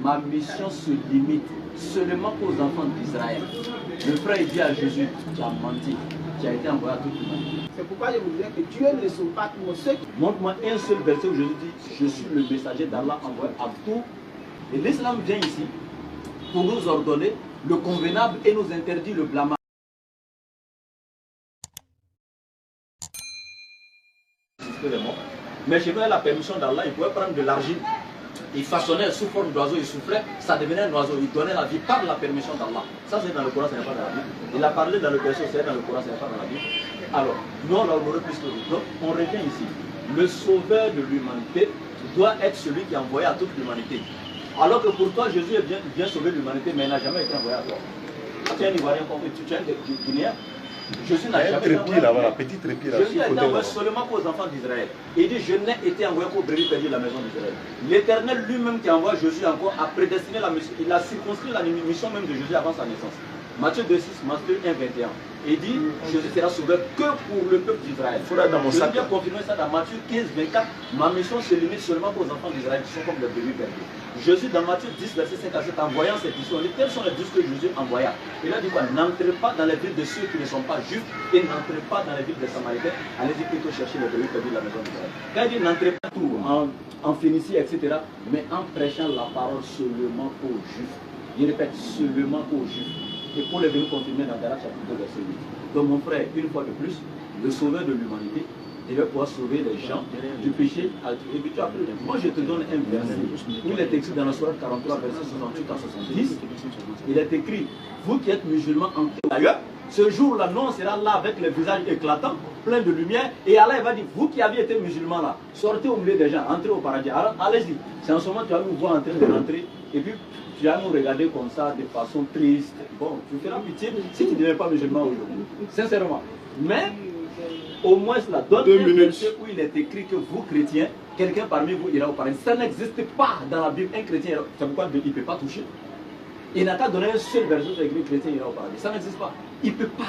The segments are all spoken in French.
ma mission se limite seulement aux enfants d'Israël. Le frère dit à Jésus, tu as menti, tu as été envoyé à toute l'humanité. C'est pourquoi je vous disais que Dieu ne sauve pas tous ceux qui... Montre-moi un seul verset où Jésus dit, je suis le messager d'Allah envoyé à tout. Et l'islam vient ici pour nous ordonner le convenable et nous interdit le blâmable. Mais chez nous, la permission d'Allah, il pouvait prendre de l'argile, il façonnait sous forme d'oiseau, il soufflait, ça devenait un oiseau, il donnait la vie par la permission d'Allah. Ça c'est dans le Coran, ce n'est pas dans la Bible. Il a parlé dans le verset, c'est dans le Coran, ce n'est pas dans la Bible. Alors, nous on l'a honoré plus que nous. Donc, on revient ici. Le sauveur de l'humanité doit être celui qui est envoyé à toute l'humanité. Alors que pour toi, Jésus vient sauver l'humanité, mais il n'a jamais été envoyé à toi. Tu es un Ivoirien, tu es un Guinéen. Jésus n'a jamais été envoyé. Jésus a été envoyé seulement aux enfants d'Israël. Il dit, je n'ai été envoyé qu'aux brebis perdues de la maison d'Israël. L'Éternel lui-même qui envoie Jésus encore a prédestiné la mission. Il a circonscrit la mission même de Jésus avant sa naissance. Matthieu 2,6, Matthieu 1,21. Il dit, Jésus sera sauveur que pour le peuple d'Israël. Jésus vient confirmer ça dans Matthieu 15,24. Ma mission se limite seulement aux enfants d'Israël qui sont comme les brebis perdus. Jésus dans Matthieu 10, verset 5 à 7, en voyant cette mission, quels sont les 12 que Jésus envoya? Il a dit quoi? N'entrez pas dans les villes de ceux qui ne sont pas juifs et n'entrez pas dans les villes des Samaritains. Allez-y plutôt chercher les brebis perdus de la maison d'Israël. Quand il dit n'entrez pas tout en Phénicie, etc., mais en prêchant la parole seulement aux juifs. Il répète, seulement aux juifs. Et pour les venir confirmer dans Galates chapitre 2, verset 8. Donc mon frère, une fois de plus, le sauveur de l'humanité, il va pouvoir sauver les gens du péché. Et puis tu as pris. Moi je te donne un verset où il est écrit dans la sourate 43, verset 68 à 70. Il est écrit, vous qui êtes musulmans en d'ailleurs, ce jour-là, nous on sera là avec les visages éclatants, pleins de lumière, et Allah il va dire, vous qui aviez été musulmans là, sortez au milieu des gens, entrez au paradis. Alors allez-y, c'est en ce moment que tu vas nous voir en train de rentrer, et puis tu vas nous regarder comme ça de façon triste. Bon, tu feras pitié si tu ne deviens pas musulman aujourd'hui, sincèrement. Mais au moins cela donne un verset où il est écrit que vous chrétiens, quelqu'un parmi vous ira au paradis. Ça n'existe pas dans la Bible, un chrétien, c'est pourquoi il ne peut pas toucher. Il n'a qu'à donner un seul verset où écrit chrétien ira au paradis. Ça n'existe pas. Il ne peut pas.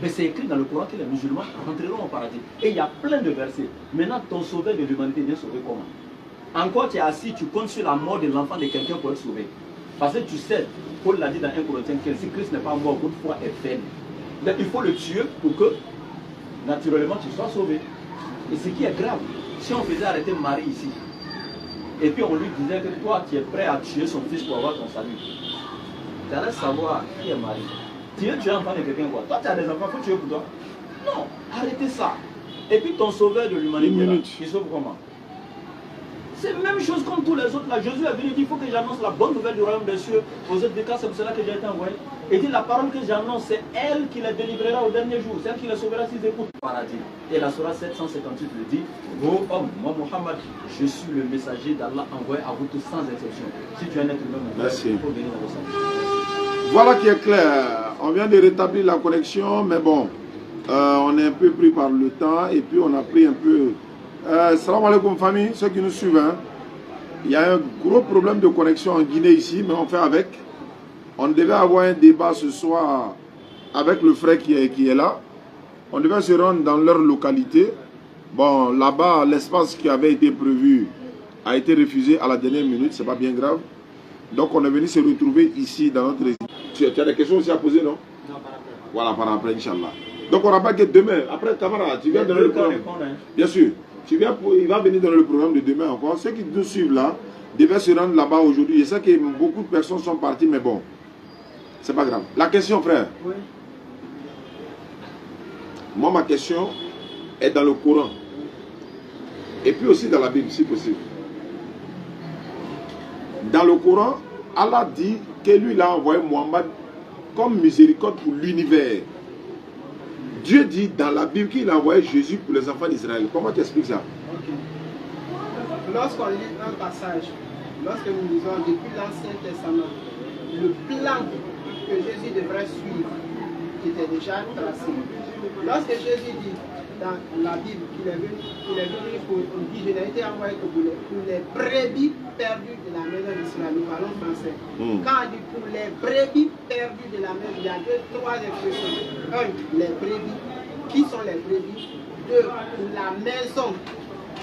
Mais c'est écrit dans le Coran que les musulmans rentreront au paradis. Et il y a plein de versets. Maintenant, ton sauveur de l'humanité vient sauver comment? Encore tu es assis, tu comptes sur la mort de l'enfant de quelqu'un pour être sauvé. Parce que tu sais, Paul l'a dit dans 1 Corinthiens 15, si Christ n'est pas mort, votre foi est vaine. Donc il faut le tuer pour que, naturellement, tu sois sauvé. Et ce qui est grave, si on faisait arrêter Marie ici, et puis on lui disait que toi, tu es prêt à tuer son fils pour avoir ton salut, tu allais savoir qui est Marie. Tu veux tuer l'enfant de quelqu'un quoi? Toi, tu as des enfants, il faut tuer pour toi. Non, arrêtez ça. Et puis ton sauveur de l'humanité, il sauve comment? C'est la même chose comme tous les autres. Là, Jésus est venu dire il faut que j'annonce la bonne nouvelle du royaume des cieux aux autres des cas, c'est pour cela que j'ai été envoyé. Et dit la parole que j'annonce, c'est elle qui les délivrera au dernier jour, c'est elle qui les sauvera s'ils écoutent le paradis. Et la Sourate 758 le dit, ô homme, moi Mohammed, je suis le messager d'Allah envoyé à vous tous sans exception. Si tu es un être humain, il faut venir dans le salut. Voilà qui est clair. On vient de rétablir la connexion, mais bon, on est un peu pris par le temps et puis on a pris un peu... salam alaikum famille, ceux qui nous suivent. Hein. Il y a un gros problème de connexion en Guinée ici, mais on fait avec. On devait avoir un débat ce soir avec le frère qui est là. On devait se rendre dans leur localité. Bon, là-bas, l'espace qui avait été prévu a été refusé à la dernière minute, c'est pas bien grave. Donc on est venu se retrouver ici dans notre résidence. Tu as des questions aussi à poser, non? Non, par après. Voilà, par après, Inch'Allah. Donc on rappelle que demain, après Tamara, tu viens donner le programme. Bien sûr. Il va venir dans le programme de demain encore. Ceux qui nous suivent là devaient se rendre là-bas aujourd'hui. Je sais que beaucoup de personnes sont parties, mais bon, c'est pas grave. La question, frère. Oui. Moi, ma question est dans le Coran. Et puis aussi dans la Bible, si possible. Dans le Coran, Allah dit que lui, il a envoyé Mohammed comme miséricorde pour l'univers. Dieu dit dans la Bible qu'il a envoyé Jésus pour les enfants d'Israël. Comment tu expliques ça? Okay. Lorsqu'on lit un passage, lorsque nous lisons depuis l'Ancien Testament, le plan que Jésus devrait suivre était déjà tracé. Lorsque Jésus dit dans la Bible qu'il est venu pour dire, je n'ai été envoyé que pour les brebis perdues de la maison d'Israël. Nous parlons français. Quand on dit pour les brebis perdues de la maison, il y a trois expressions. Un, les brebis. Qui sont les brebis? Deux, pour la maison.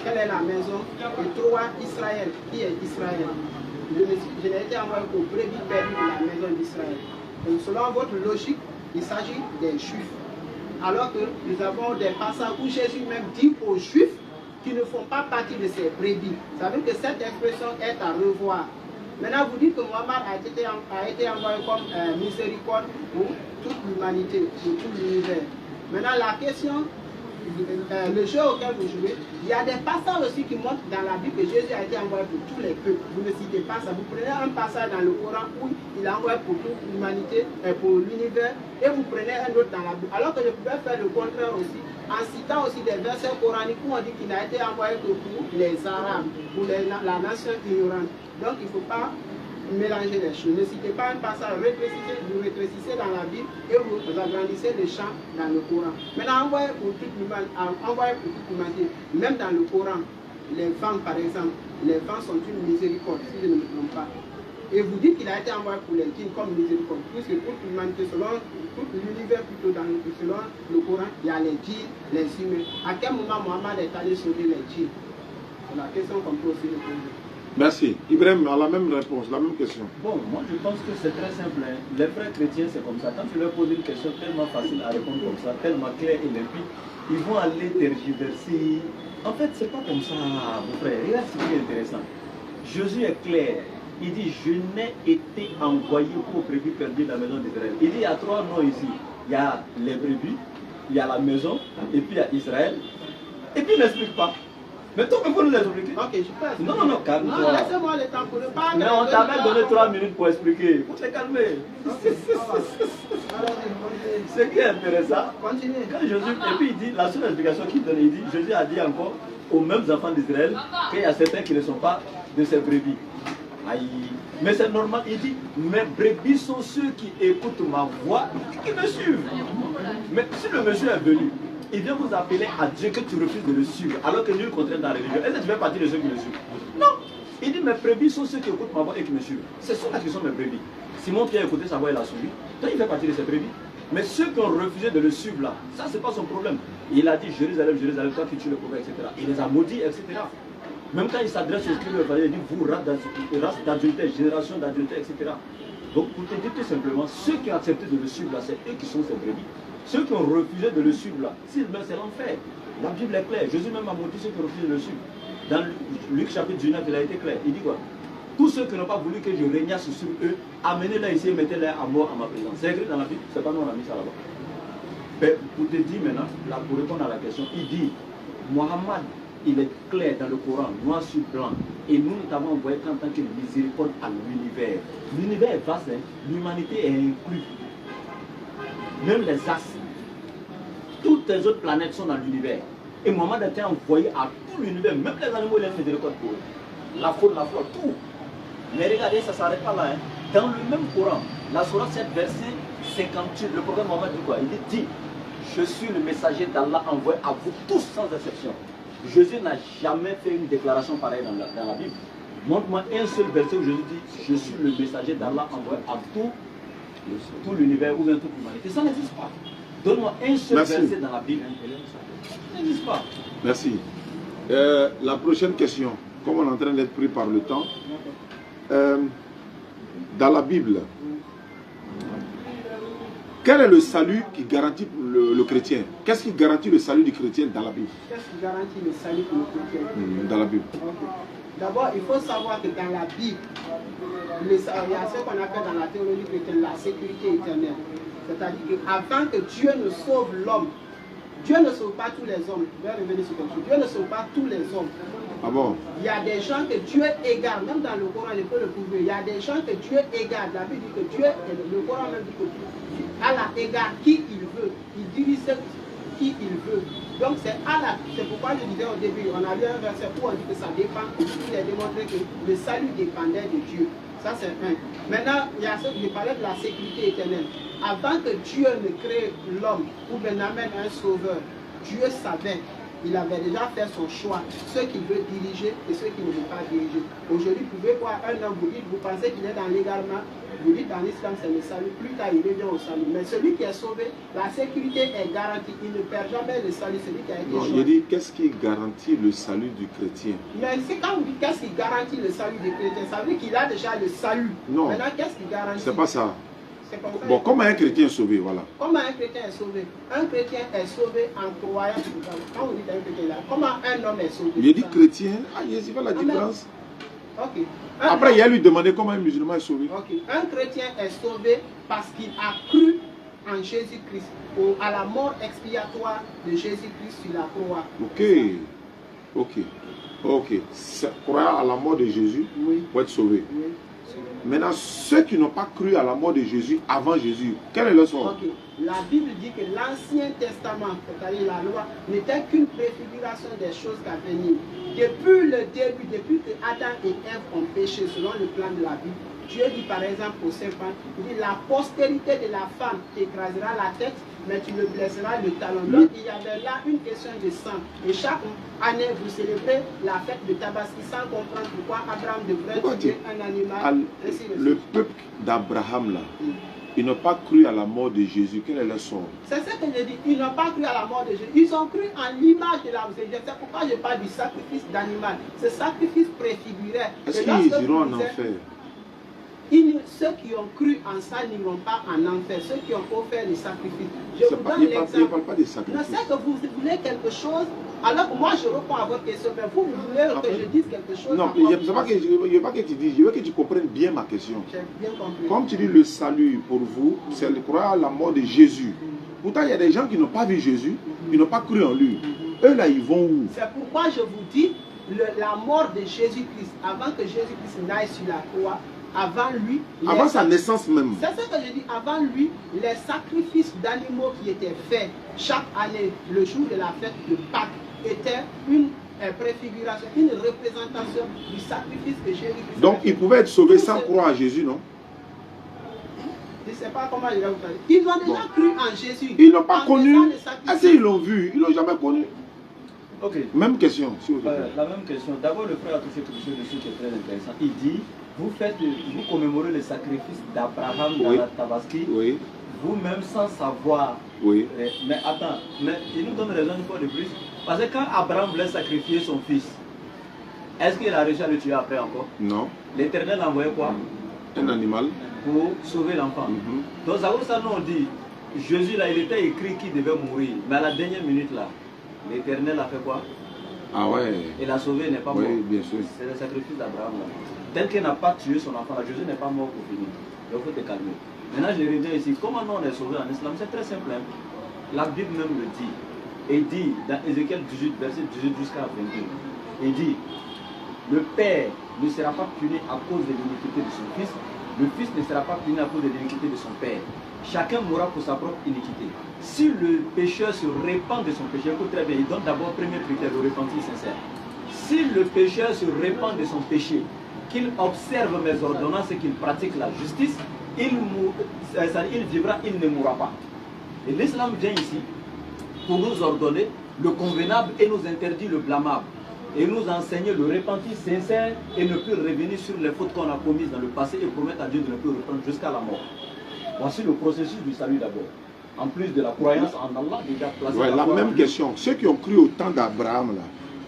Quelle est la maison? Et trois, Israël. Qui est Israël? je n'ai été envoyé qu'aux brebis perdues de la maison d'Israël. Donc selon votre logique, il s'agit des Juifs. Alors que nous avons des passages où Jésus même dit aux Juifs qui ne font pas partie de ces brebis. Ça veut dire que cette expression est à revoir. Maintenant, vous dites que Mohammed a été envoyé comme miséricorde pour toute l'humanité, pour tout l'univers. Maintenant, la question, le jeu auquel vous jouez, il y a des passages aussi qui montrent dans la Bible que Jésus a été envoyé pour tous les peuples. Vous ne citez pas ça. Vous prenez un passage dans le Coran où il est envoyé pour toute l'humanité, pour l'univers, et vous prenez un autre dans la Bible. Alors que je pouvais faire le contraire aussi, en citant aussi des versets coraniques où on dit qu'il n'a été envoyé que pour les Arabes, pour la nation ignorante. Donc il ne faut pas mélanger les choses. Ne citez pas un passage, vous rétrécissez dans la Bible et vous agrandissez le champ dans le Coran. Maintenant, envoyez pour toute l'humanité, même dans le Coran, les femmes par exemple, les femmes sont une miséricorde, si je ne me trompe pas. Et vous dites qu'il a été envoyé pour les djinns comme miséricorde, puisque toute l'humanité, selon tout l'univers plutôt, selon le Coran, il y a les djinns, les humains. À quel moment Mohammed est allé sauver les djinns? C'est la question qu'on peut aussi poser. Merci. Ibrahim a la même réponse, la même question. Bon, moi je pense que c'est très simple. Hein. Les frères chrétiens, c'est comme ça. Quand tu leur poses une question tellement facile à répondre comme ça, tellement claire et limpide, ils vont aller tergiverser. En fait, c'est pas comme ça, mon frère. Regarde ce qui est intéressant. Jésus est clair. Il dit, je n'ai été envoyé pour brebis perdues de la maison d'Israël. Il dit, il y a trois noms ici. Il y a les brebis, il y a la maison, et puis il y a Israël. Et puis il n'explique pas. Mais toi, il faut nous expliquer. Ok, je peux. Non, calme-toi. Non, laissez-moi le temps pour ne pas. Mais on t'a même donné 3 minutes pour expliquer. Faut te calmer. Ce qui est intéressant, Continuez. quand Jésus, et puis il dit, la seule explication qu'il donne, il dit, Jésus a dit encore aux mêmes enfants d'Israël qu'il y a certains qui ne sont pas de ces brebis. Aïe. Mais c'est normal, il dit, mes brebis sont ceux qui écoutent ma voix, qui me suivent. Mais si le monsieur est venu, il vient vous appeler à Dieu que tu refuses de le suivre, alors que nul contraint dans la religion. Est-ce que tu fais partie de ceux qui le suivent? Non. Il dit, mes brebis sont ceux qui écoutent ma voix et qui me suivent. C'est ceux-là qui sont mes brebis. Simon Pierre a écouté sa voix et l'a suivi. Donc il fait partie de ses brebis. Mais ceux qui ont refusé de le suivre là, ça c'est pas son problème. Il a dit, Jérusalem, Jérusalem, toi qui tues le prophète, etc. Il les a maudits, etc. Même quand il s'adresse aux scribes, il dit, vous, race d'adultère, génération d'adultère, etc. Donc pour te dire tout simplement, ceux qui ont accepté de le suivre là, c'est eux qui sont ses brebis. Ceux qui ont refusé de le suivre là, s'ils meurent, c'est l'enfer. La Bible est claire. Jésus même a montré ceux qui ont refusé de le suivre. Dans Luc chapitre 19, il a été clair. Il dit quoi? Tous ceux qui n'ont pas voulu que je régnasse sur eux, amenez-les ici et mettez-les à mort à ma présence. C'est écrit dans la Bible, c'est pas nous on a mis ça là-bas. Mais pour te dire maintenant, là, pour répondre à la question, il dit, Mohammed, il est clair dans le Coran, noir sur blanc. Et nous, nous t'avons envoyé qu'en tant que miséricorde à l'univers. L'univers est vaste, hein? L'humanité est incluse. Même les astres. Toutes les autres planètes sont dans l'univers. Et Mohammed a été envoyé à tout l'univers. Même les animaux, il a une miséricorde pour eux. La faune, la flore, tout. Mais regardez, ça ne s'arrête pas là. Hein. Dans le même Coran, la Sourate 7, verset 58, le prophète Mohammed dit quoi? Il dit, je suis le messager d'Allah envoyé à vous tous sans exception. Jésus n'a jamais fait une déclaration pareille dans la Bible. Montre-moi un seul verset où Jésus dit, je suis le messager d'Allah envoyé à tout l'univers ou bien toute l'humanité. Ça n'existe pas. Donne-moi un seul verset dans la Bible. Ça n'existe pas. Merci. La prochaine question, comme on est en train d'être pris par le temps, dans la Bible, quel est le salut qui garantit pour le chrétien? Qu'est-ce qui garantit le salut du chrétien dans la Bible? Qu'est-ce qui garantit le salut pour le chrétien? Dans la Bible. Okay. D'abord, il faut savoir que dans la Bible, il y a ce qu'on appelle dans la théologie chrétienne la sécurité éternelle. C'est-à-dire qu'avant que Dieu ne sauve l'homme, Dieu ne sauve pas tous les hommes. Je vais revenir sur quelque chose. Dieu ne sauve pas tous les hommes. Ah bon? Il y a des gens que Dieu égare, même dans le Coran, je peux le prouver. Il y a des gens que Dieu égare. La Bible dit que Dieu, le Coran même dit que Allah égare qui il veut. Il dirige qui il veut. Donc c'est Allah. C'est pourquoi je disais au début, on a lu un verset où on dit que ça dépend. Il est démontré que le salut dépendait de Dieu. Ça c'est un. Maintenant, il y a ce que je parlais de la sécurité éternelle. Avant que Dieu ne crée l'homme ou bien n'amène un sauveur, Dieu savait il avait déjà fait son choix, ceux qu'il veut diriger et ceux qui ne veut pas diriger. Aujourd'hui, vous pouvez voir un homme, vous pensez qu'il est dans l'égarement, vous dites dans l'islam c'est le salut, plus tard il revient au salut. Mais celui qui est sauvé, la sécurité est garantie, il ne perd jamais le salut, celui qui a été choisi. Je dis, qu'est-ce qui garantit le salut du chrétien? Mais c'est quand vous dites qu'est-ce qui garantit le salut du chrétien, ça veut dire qu'il a déjà le salut. Non. Maintenant, qu'est-ce qui garantit? C'est pas ça. Comme bon, comment un chrétien est sauvé, voilà. Comment un chrétien est sauvé? Un chrétien est sauvé en croyant. Quand vous dites un chrétien là, comment un homme est sauvé? Il dit chrétien, il fait la différence. Ok. Après, il a lui demandé comment un musulman est sauvé. Ok. Un chrétien est sauvé parce qu'il a cru en Jésus-Christ, à la mort expiatoire de Jésus-Christ sur la croix. Ok. Croire à la mort de Jésus pour être sauvé. Oui. Maintenant, ceux qui n'ont pas cru à la mort de Jésus avant Jésus, quel est leur sort? Ok. La Bible dit que l'Ancien Testament, c'est-à-dire la loi, n'était qu'une préfiguration des choses à venir. Depuis le début, depuis que Adam et Ève ont péché selon le plan de la Bible, Dieu dit par exemple au serpent, il dit la postérité de la femme t'écrasera la tête, mais tu le blesseras le talon. Donc il y avait là une question de sang. Et chaque année, vous célébrez la fête de Tabaski sans comprendre pourquoi Abraham devrait tuer un animal. Le peuple d'Abraham là, ils n'ont pas cru à la mort de Jésus. Quel est leur sort? C'est ce que je dis. Ils n'ont pas cru à la mort de Jésus. Ils ont cru en l'image de la miséricorde. C'est pourquoi je parle du sacrifice d'animal. Ce sacrifice préfigurait. Est-ce qu'ils iront en enfer? Ceux qui ont cru en ça n'iront pas en enfer. Ceux qui ont offert le sacrifice. Je vous donne l'exemple. Il ne parle pas de sacrifice. Je sais que vous voulez quelque chose. Alors que moi je réponds à votre question. Mais vous voulez que je dise quelque chose. Non, je ne veux pas que tu dises. Je veux que tu comprennes bien ma question. J'ai bien compris. Comme tu dis, le salut pour vous, c'est le croire à la mort de Jésus. Pourtant, il y a des gens qui n'ont pas vu Jésus. Ils n'ont pas cru en lui. Eux là, ils vont où? C'est pourquoi je vous dis la mort de Jésus-Christ. Avant que Jésus-Christ n'aille sur la croix. Avant lui, avant sa naissance même. C'est ce que je dis. Avant lui, les sacrifices d'animaux qui étaient faits chaque année, le jour de la fête de Pâques, étaient une préfiguration, une représentation du sacrifice que Jésus-Christ. Donc, ils pouvaient être sauvés sans croire à Jésus, non? Je ne sais pas comment je vais vous parler. Ils ont déjà cru en Jésus. Ils n'ont pas connu. Est-ce qu'ils l'ont vu? Ils ne l'ont jamais connu. Ok. Même question. Si vous la même question. D'abord, le frère a touché quelque chose dessus qui est très intéressant. Il dit. Vous commémorez le sacrifice d'Abraham dans la Tabaski, vous-même sans savoir. Mais attends, il nous donne raison une fois de plus. Parce que quand Abraham voulait sacrifier son fils, est-ce qu'il a réussi à le tuer après encore? Non. L'Éternel a envoyé quoi? Un animal. Pour sauver l'enfant. Donc ça nous on dit, Jésus là, il était écrit qu'il devait mourir. Mais à la dernière minute là, l'Éternel a fait quoi? Ah ouais. Il a sauvé, il n'est pas mort. Oui, bien sûr. C'est le sacrifice d'Abraham là. Tel qu'il n'a pas tué son enfant, Jésus n'est pas mort pour finir. Donc il faut te calmer. Maintenant je reviens ici. Comment nous on est sauvé en islam? C'est très simple. Hein? La Bible même le dit. Et dit dans Ézéchiel 18, verset 18 jusqu'à 22. Il dit, le Père ne sera pas puni à cause de l'iniquité de son fils. Le fils ne sera pas puni à cause de l'iniquité de son père. Chacun mourra pour sa propre iniquité. Si le pécheur se répand de son péché, écoute très bien, il donne d'abord premier critère, le repentir sincère. Si le pécheur se répand de son péché, qu'il observe mes ordonnances et qu'il pratique la justice, il vivra, il ne mourra pas. Et l'islam vient ici pour nous ordonner le convenable et nous interdire le blâmable. Et nous enseigner le repentir sincère et ne plus revenir sur les fautes qu'on a commises dans le passé et promettre à Dieu de ne plus reprendre jusqu'à la mort. Voici le processus du salut d'abord. En plus de la croyance en Allah, déjà placé. La même question. Ceux qui ont cru au temps d'Abraham, là,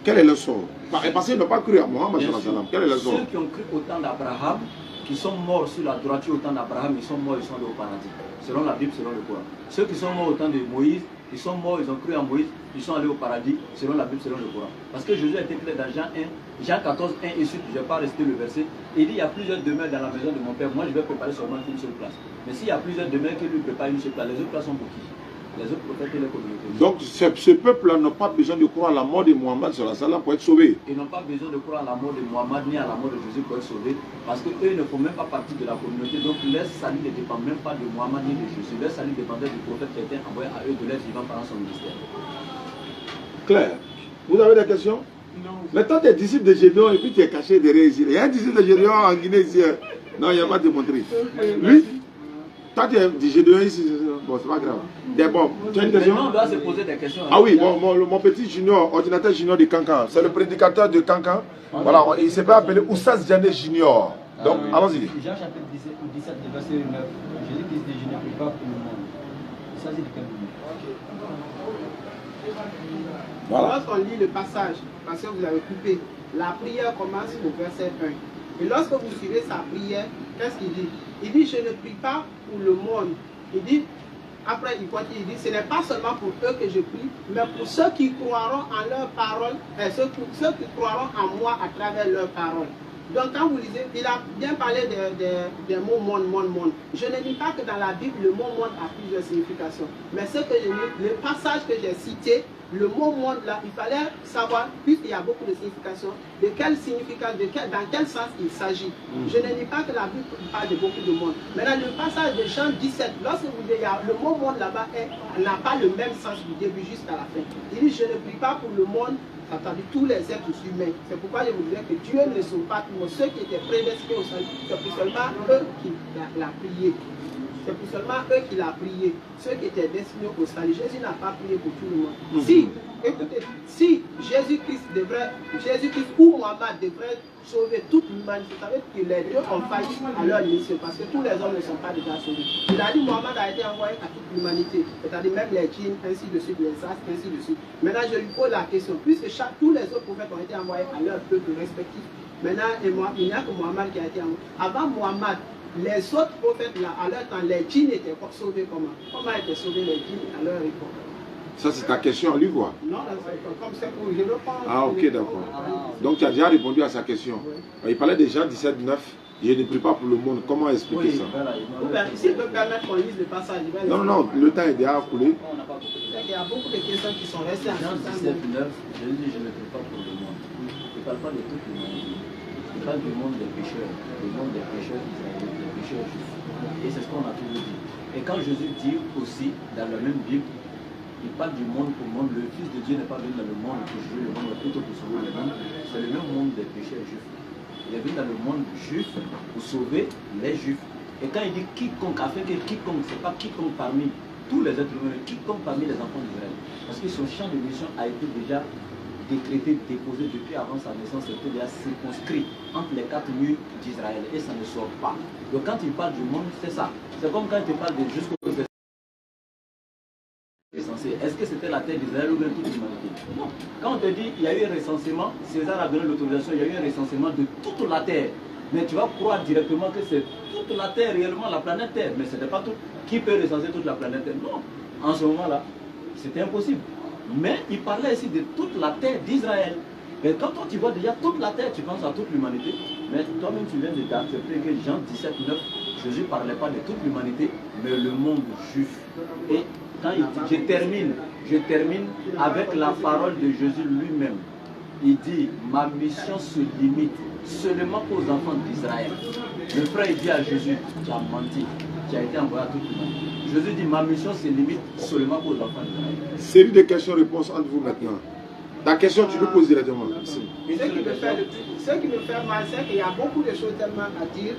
quel est le sort? Parce qu'ils n'ont pas cru à Mohammed. Quel est le sort? Ceux qui ont cru au temps d'Abraham, qui sont morts sur la droiture au temps d'Abraham, ils sont morts, ils sont allés au paradis. Selon la Bible, selon le Coran. Ceux qui sont morts au temps de Moïse, ils sont morts, ils ont cru en Moïse, ils sont allés au paradis, selon la Bible, selon le Coran. Parce que Jésus a été clair dans Jean 14, 1 et suite, je ne vais pas rester le verset. Il dit, il y a plusieurs demeures dans la maison de mon Père. Moi, je vais préparer seulement une seule place. Mais s'il y a plusieurs demeures qui lui préparent une seule place, les autres places sont pour qui? Les autres prophètes et les communautés. Donc, ce peuple-là n'a pas besoin de croire à la mort de Mohammed pour être sauvé. Ils n'ont pas besoin de croire à la mort de Mohammed ni à la mort de Jésus pour être sauvés. Parce qu'eux ne font même pas partie de la communauté. Donc, leur salut ne dépend même pas de Mohammed ni de Jésus. Leur salut dépendait du prophète qui était envoyé à eux de leur vivant pendant son ministère. Claire, vous avez des questions? Non. Mais toi, tu es disciple de Gédéon et puis tu es caché derrière ici. Il y a un disciple de Gédéon en Guinée ici. Non, il n'y a pas de montrer. Lui, Toi, tu dis, j'ai donné ici. Bon, c'est pas grave. Bon, tu as une question? Maintenant, on doit se poser des questions. Ah oui, mon petit junior, ordinateur junior de Cancan. C'est le prédicateur de Cancan. Voilà, il s'est pas appelé Oussas Diané Junior. Donc, allons-y. Jean chapitre 17, 17 verset 9. Jésus-Christ dit, je ne prie pas pour le monde. Il s'agit de quel monde? Voilà. Lorsqu'on lit le passage, parce que vous avez coupé, la prière commence au verset 1. Et lorsque vous suivez sa prière, qu'est-ce qu'il dit? Il dit, je ne prie pas pour le monde. Il dit, après il continue, il dit, ce n'est pas seulement pour eux que je prie, mais pour ceux qui croiront en leur parole, ceux qui croiront en moi à travers leur parole. Donc quand vous lisez, il a bien parlé des mots monde. Je ne dis pas que dans la Bible, le mot monde a plusieurs significations. Mais ce que j'ai lu, le passage que j'ai cité, le mot monde là, il fallait savoir, puisqu'il y a beaucoup de significations, de quelle signification, dans quel sens il s'agit. Je ne dis pas que la Bible parle de beaucoup de monde. Maintenant, le passage de Jean 17, lorsque vous dites, le mot monde là-bas n'a pas le même sens du début jusqu'à la fin. Il dit, je ne prie pas pour le monde, c'est-à-dire tous les êtres humains. C'est pourquoi je vous disais que Dieu ne sauve pas tous ceux qui étaient prédestinés au salut. C'est pour seulement eux qui l'a prié. C'est pour seulement eux qui l'a prié. Ceux qui étaient destinés au salut. Jésus n'a pas prié pour tout le monde. Si, écoutez, si Jésus-Christ ou Mohammed devrait sauver toute l'humanité, ça veut dire que les deux ont failli à leur mission, parce que tous les hommes ne sont pas déjà sauvés. Il a dit Mohammed a été envoyé à toute l'humanité, c'est-à-dire même les djinns, ainsi de suite, les astres, ainsi de suite. Maintenant, je lui pose la question, puisque tous les autres prophètes ont été envoyés à leur peuple respectif. Maintenant, il n'y a que Mohammed qui a été envoyé. Avant Mohammed, les autres prophètes, là, à leur temps, les djinns étaient sauvés comment? Comment étaient sauvés les djinns à leur époque? Ça, c'est ta question à lui, quoi. Non, comme c'est pour je reprends. Ah, ok, d'accord. Donc, tu as déjà répondu à sa question. Il parlait de Jean 17, 9. Je ne prie pas pour le monde. Comment expliquer ça? S'il peut permettre qu'on lise le passage, il va Non, non, le temps est déjà coulé. Il y a beaucoup de questions qui sont restées en Jean suspens. 17, 9, Jésus dit, je ne prie pas pour le monde. Il ne parle pas de toute l'humanité. Il parle du monde des pécheurs, du monde des pécheurs israélites, des pécheurs juifs. Et c'est ce qu'on a toujours dit. Et quand Jésus dit aussi, dans la même Bible, il parle du monde pour le monde. Le Fils de Dieu n'est pas venu dans le monde pour juger le monde, mais plutôt pour sauver le monde. C'est le même monde des pécheurs juifs. Il est venu dans le monde juif pour sauver les juifs. Et quand il dit quiconque, afin que quiconque, ce n'est pas quiconque parmi tous les êtres humains, mais quiconque parmi les enfants d'Israël. Parce que son champ de mission a été déjà décrété, déposé depuis avant sa naissance, c'était déjà circonscrit entre les 4 murs d'Israël et ça ne sort pas. Donc quand il parle du monde, c'est ça. C'est comme quand il parle de jusqu'au recensé. Est-ce que c'était la terre d'Israël ou bien toute l'humanité? Non. Quand on te dit il y a eu un recensement, César a donné l'autorisation, il y a eu un recensement de toute la terre. Mais tu vas croire directement que c'est toute la terre, réellement la planète Terre. Mais ce n'est pas tout. Qui peut recenser toute la planète Terre? Non. En ce moment-là, c'était impossible. Mais il parlait ici de toute la terre d'Israël. Et quand tu vois déjà toute la terre, tu penses à toute l'humanité. Mais toi-même, tu viens d'accepter que Jean 17, 9, Jésus ne parlait pas de toute l'humanité, mais le monde juif. Et quand je termine avec la parole de Jésus lui-même. Il dit, ma mission se limite seulement aux enfants d'Israël. Le frère il dit à Jésus, tu as menti, tu as été envoyé à toute l'humanité. Jésus dit, ma mission se limite seulement aux enfants d'Israël. Série de questions-réponses entre vous maintenant. Ta question, tu peux poser directement. Ce qui me fait mal, c'est qu'il y a beaucoup de choses tellement à dire.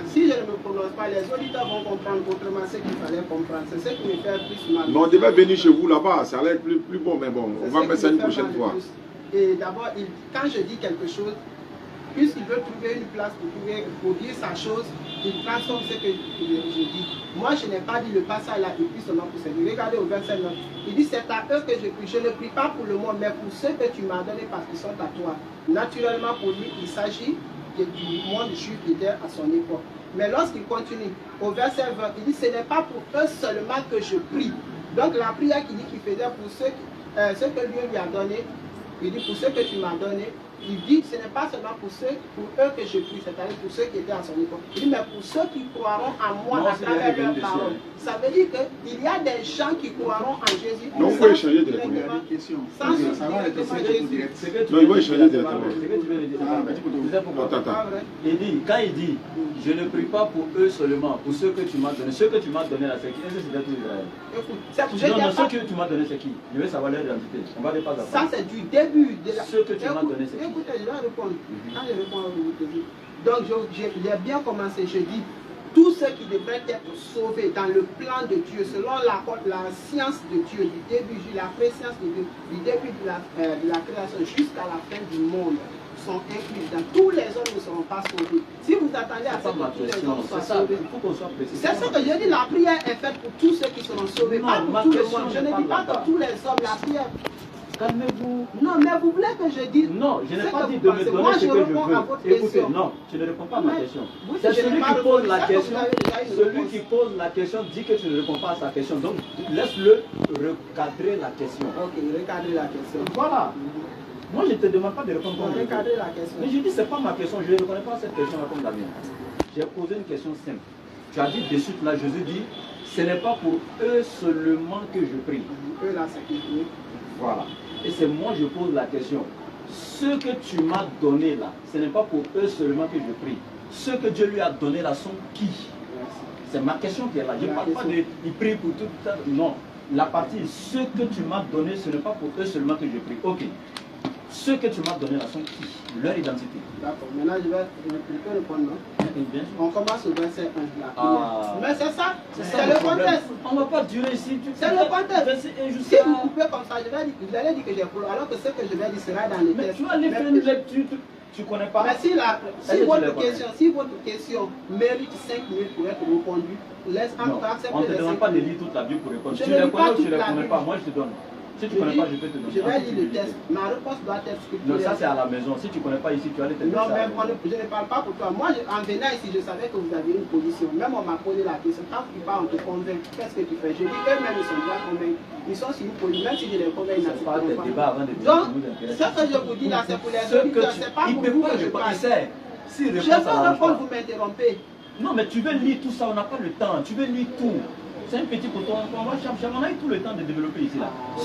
Si je ne me prononce pas, les auditeurs vont comprendre autrement ce qu'il fallait comprendre. C'est ce qui me fait plus mal. Mais on devait venir chez vous là-bas, ça allait être plus bon, mais bon, on va mettre ça une prochaine fois. Et d'abord, quand je dis quelque chose, puisqu'il veut trouver une place pour dire sa chose, il transforme ce que je dis. Moi, je n'ai pas dit le passage là, et puis seulement pour ça. Regardez au verset 9. Il dit, c'est à eux que je prie. Je ne prie pas pour le monde, mais pour ceux que tu m'as donnés parce qu'ils sont à toi. Naturellement, pour lui, il s'agit du monde juif qui était à son époque. Mais lorsqu'il continue, au verset 20, il dit, ce n'est pas pour eux seulement que je prie. Donc la prière qu'il dit qu'il faisait pour ceux que Dieu lui a donné, il dit pour ceux que tu m'as donné, il dit ce n'est pas seulement pour eux que je prie, c'est-à-dire pour ceux qui étaient à son époque. Il dit mais pour ceux qui croiront en moi à travers leur parole. Ça veut dire qu'il y a des gens qui croiront en Jésus. Non, on peut échanger directement. Sans Jésus. Non, il va échanger directement. Il dit, quand il dit, je ne prie pas pour eux seulement, pour ceux que tu m'as donné. Ceux que tu m'as donné là, c'est qui? Est-ce que c'est tout Israël? Non, ceux que tu m'as donné, c'est qui? Je veux savoir leur identité. On va les pas ça, c'est du début de la... Ceux que tu m'as donné, c'est qui? Écoutez, je vais répondre. Quand je réponds, donc j'ai bien commencé, je dis, tous ceux qui devraient être sauvés dans le plan de Dieu, selon la science de Dieu, du début, la préscience de Dieu, du début de la création jusqu'à la fin du monde, sont inclus. Dans tous les hommes ne seront pas sauvés. Si vous attendez à ce que tous les hommes soient sauvés, c'est ce que je dis, la prière est faite pour tous ceux qui seront sauvés, pas pour tout le monde. Je ne dis pas que tous les hommes, la prière. Calmez-vous. Non, mais vous voulez que je dise. Non, je n'ai pas dit de me donner ce que je veux. Écoutez, non, tu ne réponds pas à ma question. C'est celui qui pose la question. Celui qui pose la question dit que tu ne réponds pas à sa question. Donc, laisse-le recadrer la question. Ok, recadrer la question. Voilà. Moi, je ne te demande pas de répondre comme recadrer la question. Mais je dis, ce n'est pas ma question. Je ne reconnais pas cette question comme la mienne. J'ai posé une question simple. Tu as dit de suite là, Jésus dit, ce n'est pas pour eux seulement que je prie. Eux là, c'est qui? Voilà. Et c'est moi je pose la question. Ce que tu m'as donné là, ce n'est pas pour eux seulement que je prie. Ceux que Dieu lui a donné là sont qui? C'est ma question qui est là. Je ne parle pas de il prie pour tout ça. Non. La partie, ce que tu m'as donné, ce n'est pas pour eux seulement que je prie. Ok. Ceux que tu m'as donné là sont qui? Leur identité. D'accord. Maintenant, je vais répondre. Bien. On commence au verset 1. Ah. Mais c'est ça. C'est le contexte. On ne va pas durer ici. C'est le contexte. Si vous coupez comme ça, vous allez dire que j'ai couru, alors que ce que je vais dire sera dans les textes. Mais tu vas aller faire une lecture. Tu ne connais pas. Mais si votre question mérite 5 minutes pour être répondue, laisse encore accepter. On ne te demande pas de lire toute la Bible pour répondre. Tu les connais ou tu ne les connais pas, moi je te donne. Si tu ne connais pas, je peux te donner. Je vais lire le texte. Ma réponse doit être scripturale. Non, ça c'est à la maison. Si tu ne connais pas ici, tu vas aller te dire. Non, même je ne parle pas pour toi. Moi, en venant ici, je savais que vous aviez une position. Même on m'a posé la question. Quand tu parles, on te convainc. Qu'est-ce que tu fais? Je dis eux-mêmes, ils sont bien convaincus. Ils sont sur une position. Même si je les convainc, ils n'acceptent pas. Donc, ce que je vous dis là, c'est pour les auditeurs. C'est pas pour vous que je parle. Je vais répondre, vous m'interrompez. Non, mais tu veux lire tout ça, on n'a pas le temps. Tu veux lire tout. C'est un petit coton. Moi, on a eu tout le temps de développer ici.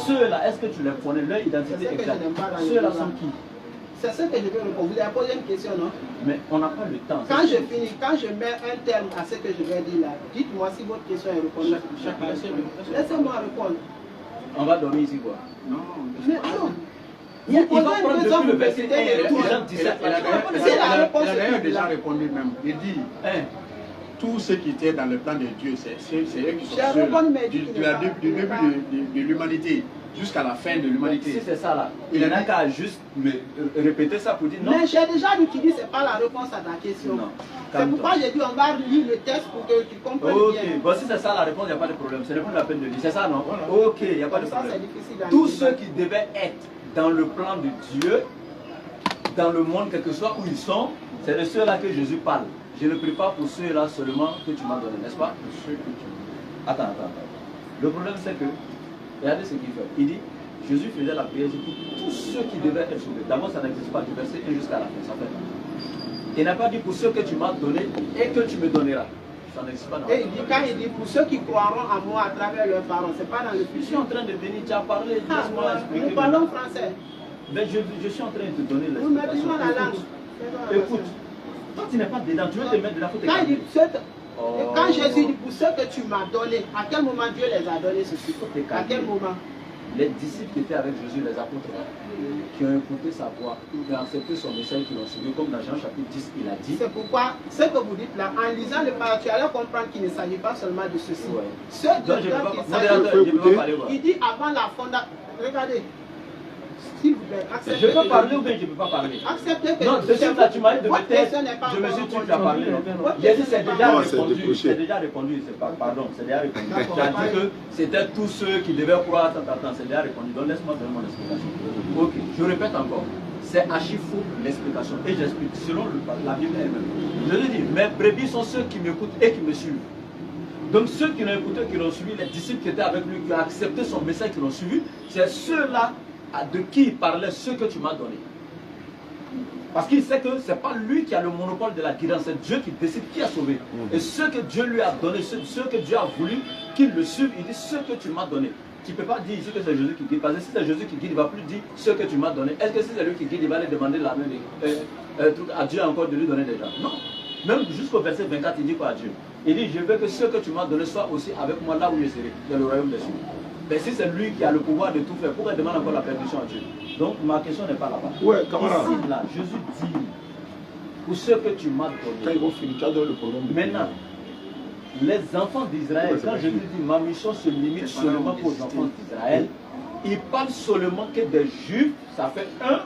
Ceux-là, est-ce que tu les connais? Leur identité exacte. Ceux-là sont qui? C'est ce que je veux répondre. Vous avez posé une question, non? Mais on n'a pas le temps. Quand je finis, quand je mets un terme à ce que je vais dire là, dites-moi si votre question est répondue. Laissez-moi répondre. On va dormir ici quoi? Non. Mais non. Il va prendre depuis le verset 1 Il a d'ailleurs déjà répondu même. Il dit tous ceux qui étaient dans le plan de Dieu, c'est eux qui sont ceux du début de l'humanité jusqu'à la fin de l'humanité. Si c'est ça là, il n'a qu'à juste répéter ça pour dire non. Mais j'ai déjà dit qu'il dit c'est pas la réponse à ta question. C'est pourquoi j'ai dit on va lire le texte pour que tu comprennes bien. Ok, bon si c'est ça la réponse, il n'y a pas de problème. Ce n'est pas la peine de lire. C'est ça non? Ok, il n'y a pas de problème. Tous ceux qui devaient être dans le plan de Dieu, dans le monde, quel que soit où ils sont, c'est de ceux-là que Jésus parle. Je ne prie pas pour ceux-là seulement que tu m'as donné, n'est-ce pas? Attends. Le problème c'est que, regardez ce qu'il fait. Il dit, Jésus faisait la prière pour tous ceux qui devaient être sauvés. D'abord, ça n'existe pas du verset 1 jusqu'à la fin, ça fait. Il n'a pas dit pour ceux que tu m'as donné et que tu me donneras. Ça n'existe pas dans et quand il dit pour ceux qui croiront à moi à travers leurs paroles, c'est pas dans le futur. Je suis en train de venir, tu as parlé, laisse-moi expliquer. Nous parlons français. Mais je suis en train de te donner l'explication. Nous maîtrisons la langue. Écoute, toi tu n'es pas dedans, tu veux te mettre dedans. Quand Jésus dit pour ceux que tu m'as donné, à quel moment Dieu les a donné ceci? À quel moment? Les disciples qui étaient avec Jésus, les apôtres, qui ont écouté sa voix, qui ont accepté son message, qui l'ont suivi, comme dans Jean chapitre 10, il a dit. C'est pourquoi, ce que vous dites là, en lisant le parole, tu allais comprendre qu'il ne s'agit pas seulement de ceci. Ouais. Ceux il dit avant la fondation. Regardez. S'il vous plaît, acceptez. Je peux parler ou bien je ne peux pas parler? Acceptez que non, de suite là, tu m'as dit de me taire. Je me suis dit, tu as parlé. J'ai dit, c'est déjà répondu. C'est déjà répondu. Pardon, c'est déjà répondu. Tu as dit que c'était tous ceux qui devaient croire. Attends, c'est déjà répondu. Donc laisse-moi donner mon explication. Ok, je répète encore. C'est archi faux l'explication. Et j'explique selon la Bible elle-même. Je lui dis, mes brebis sont ceux qui m'écoutent et qui me suivent. Donc ceux qui l'ont écouté, qui l'ont suivi, les disciples qui étaient avec lui, qui ont accepté son message, qui l'ont suivi, c'est ceux-là de qui il parlait, ce que tu m'as donné. Parce qu'il sait que ce n'est pas lui qui a le monopole de la guidance, c'est Dieu qui décide qui a sauvé. Et ce que Dieu lui a donné, ce que Dieu a voulu qu'il le suive, il dit ce que tu m'as donné. Tu ne peux pas dire ici que c'est Jésus qui guide, parce que si c'est Jésus qui guide, il ne va plus dire ce que tu m'as donné. Est-ce que si c'est lui qui guide, il va aller demander la main à Dieu encore de lui donner déjà? Non. Même jusqu'au verset 24, il dit quoi à Dieu? Il dit, je veux que ce que tu m'as donné soit aussi avec moi là où je serai, dans le royaume des cieux. Mais si c'est lui qui a le pouvoir de tout faire, pourquoi il demande encore la permission à Dieu? Donc ma question n'est pas là-bas. Ouais, camarade. Ici, là, Jésus dit, pour ce que tu m'as donné. Quand ils vont finir, tu as donné le problème. Maintenant, les enfants d'Israël, quand je lui dis ma mission se limite seulement aux enfants d'Israël, il parle seulement que des Juifs, ça fait un.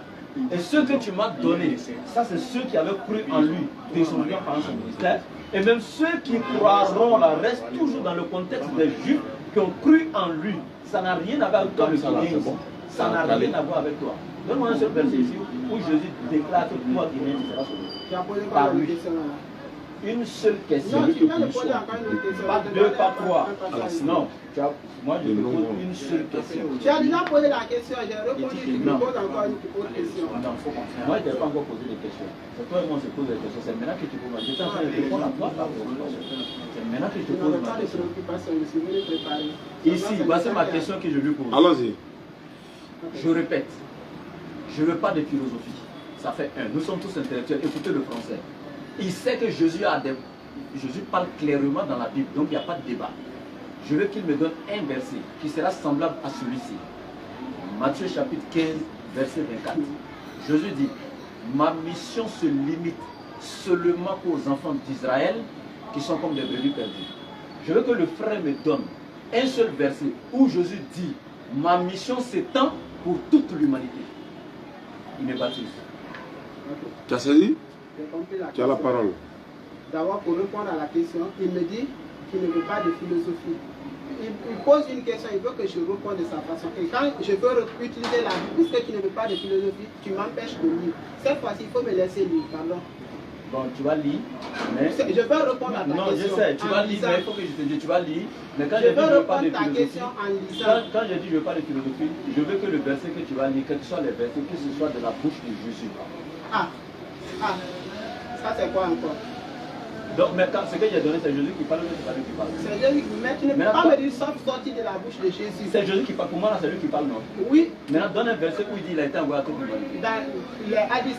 Et ceux que tu m'as donnés, ça c'est ceux qui avaient cru en lui, descendant pendant son ministère. Et même ceux qui croiront, là, restent toujours dans le contexte des Juifs qui ont cru en lui. Ça n'a rien à voir avec toi, le Guinéen. Ça n'a rien à voir avec toi. Donne-moi un seul verset ici où Jésus déclare que toi, Guinéen, tu seras sauvé. Par lui. Une seule question. Non, tu viens de poser encore une autre question. Pas deux, pas trois. Non, moi je te pose une seule question. Tu as déjà posé la question, j'ai répondu, tu me poses encore une autre question. Non, faut comprendre. Moi je ne t'ai pas encore posé des questions. C'est toi et moi on se pose des questions. C'est maintenant que tu poses ma question. Je suis en train de répondre à toi par préoccupation. C'est maintenant que je te pose ma question. Ici, voici ma question que je lui pose. Allons-y. Je répète, je ne veux pas de philosophie. Ça fait un. Nous sommes tous intellectuels. Écoutez le français. Il sait que Jésus parle clairement dans la Bible, donc il n'y a pas de débat. Je veux qu'il me donne un verset qui sera semblable à celui-ci. Matthieu chapitre 15, verset 24. Jésus dit, ma mission se limite seulement aux enfants d'Israël qui sont comme des brebis perdues. Je veux que le frère me donne un seul verset où Jésus dit, ma mission s'étend pour toute l'humanité. Il me baptise. Tu as saisi? Tu as la question. parole. D'abord, pour répondre à la question, il me dit qu'il ne veut pas de philosophie. Il pose une question, il veut que je réponde de sa façon. Et quand je veux utiliser la vie, puisque tu ne veux pas de philosophie, tu m'empêches de lire. Cette fois-ci, il faut me laisser lire, pardon. Bon, tu vas lire, mais... Je vais répondre à ta question. Non, je sais, tu vas lire, mais il faut que je te dise, tu vas lire. Mais quand je je dis vais je veux pas de répondre à ta philosophie, question en lisant. quand je dis je veux pas de philosophie, je veux que le verset que tu vas lire, quels que soient les versets, que ce soit de la bouche de Jésus. Ça c'est quoi encore? Donc, mais quand ce que j'ai donné, c'est Jésus qui parle ou c'est pas lui qui parle? C'est Jésus, mais tu ne peux pas me dire sauf sorti de la bouche de Jésus. C'est Jésus qui parle, pour moi là, c'est lui qui parle, non? Oui. Maintenant, donne un verset où il dit il a été envoyé à toute l'humanité. Dans les hadiths,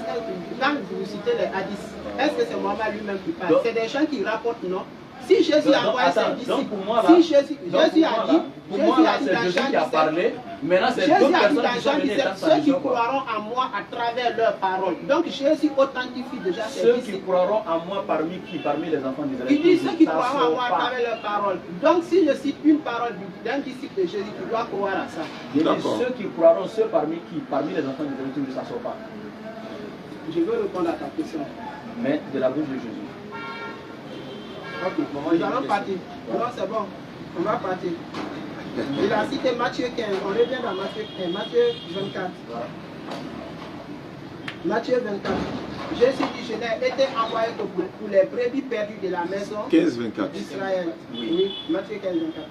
quand vous citez les hadiths, est-ce que c'est Mohammed lui-même qui parle? C'est des gens qui rapportent, non? Si Jésus a envoyé ses disciples, si Jésus a dit, pour moi là, c'est Jésus qui a parlé. Maintenant, c'est d'autres personnes qui sont venues dans sa ceux qui mission. croiront en moi à travers leurs paroles. Donc Jésus authentifie déjà ses Ceux disciples. qui croiront en moi parmi qui? Parmi les enfants d'Israël. Il dit ceux qui croiront en moi à travers leurs paroles. Donc si je cite une parole d'un disciple de Jésus, tu dois croire à ça. Il dit ceux qui croiront, ceux parmi qui? Parmi les enfants d'Israël, tu ne s'en sort pas. Je veux répondre à ta question. Mais de la bouche de Jésus. Ok, nous allons partir. Non, c'est bon. On va partir. Il a cité Matthieu 15. On revient dans Matthieu 15. Matthieu 24. Matthieu 24. Jésus dit, je n'ai été envoyé que pour les brebis perdues de la maison 15-24 d'Israël. Oui, Matthieu 15, 24.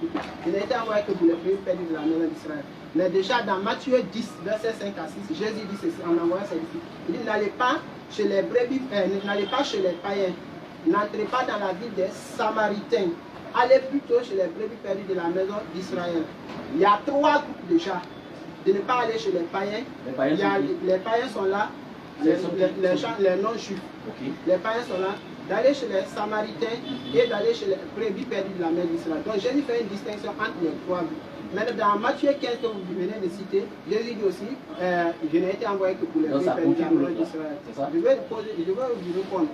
Je n'ai été envoyé que pour les brebis perdues de la maison d'Israël. Mais déjà dans Matthieu 10, verset 5 à 6, Jésus dit ceci en envoyant ses disciples. Il dit, n'allez pas chez les brebis, n'allez pas chez les païens. N'entrez pas dans la ville des Samaritains. Allez plutôt chez les brebis perdues de la maison d'Israël. Il y a trois groupes déjà. De ne pas aller chez les païens. Les païens sont là. Les non-juifs. Okay. Les païens sont là. D'aller chez les Samaritains et d'aller chez les brebis perdues de la maison d'Israël. Donc Jésus fait une distinction entre les trois groupes. Maintenant, dans Matthieu 15 que vous venez de citer, Jésus dit aussi, je n'ai été envoyé que pour les brebis perdues de la maison d'Israël. Je vais vous répondre.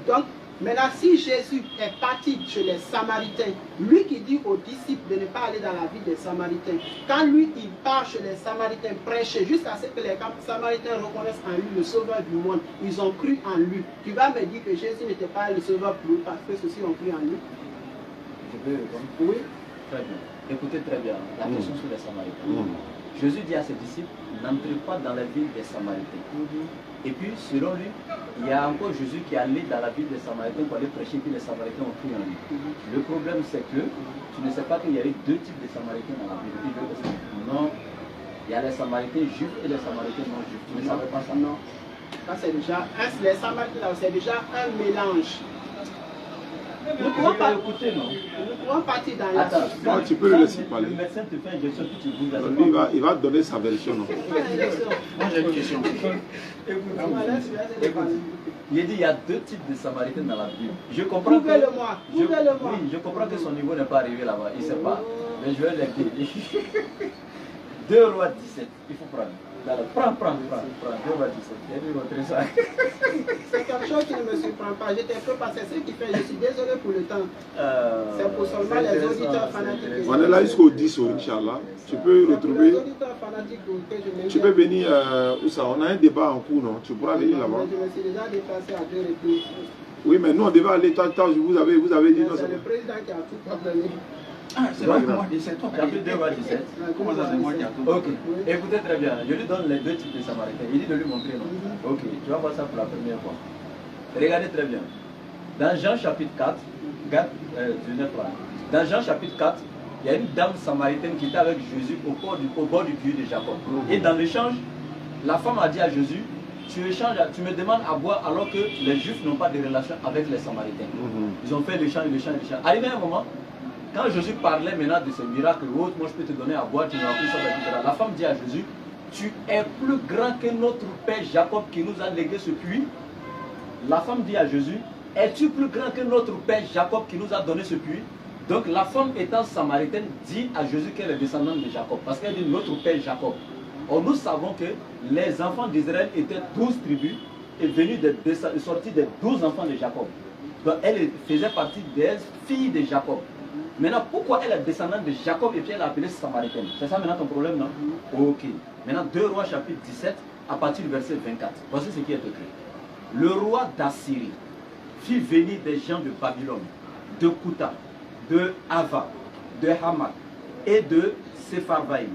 Donc, maintenant, si Jésus est parti chez les Samaritains, lui qui dit aux disciples de ne pas aller dans la ville des Samaritains, quand lui il part chez les Samaritains prêcher, jusqu'à ce que les Samaritains reconnaissent en lui le sauveur du monde, ils ont cru en lui. Tu vas me dire que Jésus n'était pas le sauveur pour eux parce que ceux-ci ont cru en lui? Je peux répondre? Oui. Très bien. Écoutez très bien la question sur les Samaritains. Jésus dit à ses disciples, n'entrez pas dans la ville des Samaritains. Et puis, selon lui, il y a encore Jésus qui est allé dans la ville des Samaritains pour aller prêcher, puis les Samaritains ont cru en lui. Le problème, c'est que tu ne sais pas qu'il y avait deux types de Samaritains dans la Bible. Non, il y a les Samaritains juifs et les Samaritains non juifs. Tu ne savais pas ça? Non. Ça, c'est déjà, les Samaritains, c'est déjà un mélange. Nous pouvons pas écouter, non? Nous pouvons partir dans la... Attends, tu peux le laisser parler. Le médecin te fait injection, puis tu bouges la... Il va donner sa version. Non? Moi j'ai une question. Il dit il y a deux types de Samaritains dans la Bible. Je comprends que... Oui, je comprends que son niveau n'est pas arrivé là-bas, il ne sait pas. Mais je vais l'aider. 2 Rois 17, il faut prendre. Prends. C'est quelque chose qui ne me surprend pas. J'étais peu passé. Ce qui fait, je suis désolé pour le temps. C'est pour seulement les auditeurs fanatiques. On est là jusqu'au 10, Inch'Allah. Tu peux retrouver. Les auditeurs fanatiques que je tu peux venir où ça? On a un débat en cours, non? Tu pourras venir là-bas. Je me suis déjà déplacé à 2 reprises. Oui, mais nous on devait aller. Vous avez dit non. C'est le président qui a tout ordonné. Ah, c'est vrai que moi, c'est toi. Chapitre 2, verset 17. Comment ça, c'est moi qui a tout? Ok, écoutez très bien. Je lui donne les deux types de Samaritains. Il dit de lui montrer, non? Ok, tu vas voir ça pour la première fois. Regardez très bien. Dans Jean chapitre 4, regarde 19 là. Dans Jean chapitre 4, il y a une dame samaritaine qui était avec Jésus au bord du puits de Jacob. Et dans l'échange, la femme a dit à Jésus, tu me demandes à boire alors que les Juifs n'ont pas de relation avec les Samaritains. Ils ont fait l'échange. Arrivé un moment, quand Jésus parlait maintenant de ces miracles, moi je peux te donner à boire, tu n'auras plus ça, etc. La femme dit à Jésus, tu es plus grand que notre père Jacob qui nous a légué ce puits. La femme dit à Jésus, es-tu plus grand que notre père Jacob qui nous a donné ce puits? Donc la femme étant samaritaine dit à Jésus qu'elle est descendante de Jacob, parce qu'elle dit notre père Jacob. Or nous savons que les enfants d'Israël étaient 12 tribus et sortis des 12 enfants de Jacob. Donc elle faisait partie des filles de Jacob. Maintenant, pourquoi elle est descendante de Jacob et puis elle est appelée samaritaine? C'est ça maintenant ton problème, non? Ok. Maintenant, 2 Rois chapitre 17, à partir du verset 24. Voici ce qui est écrit. Le roi d'Assyrie fit venir des gens de Babylone, de Kouta, de Ava, de Hamath et de Sepharvaïm,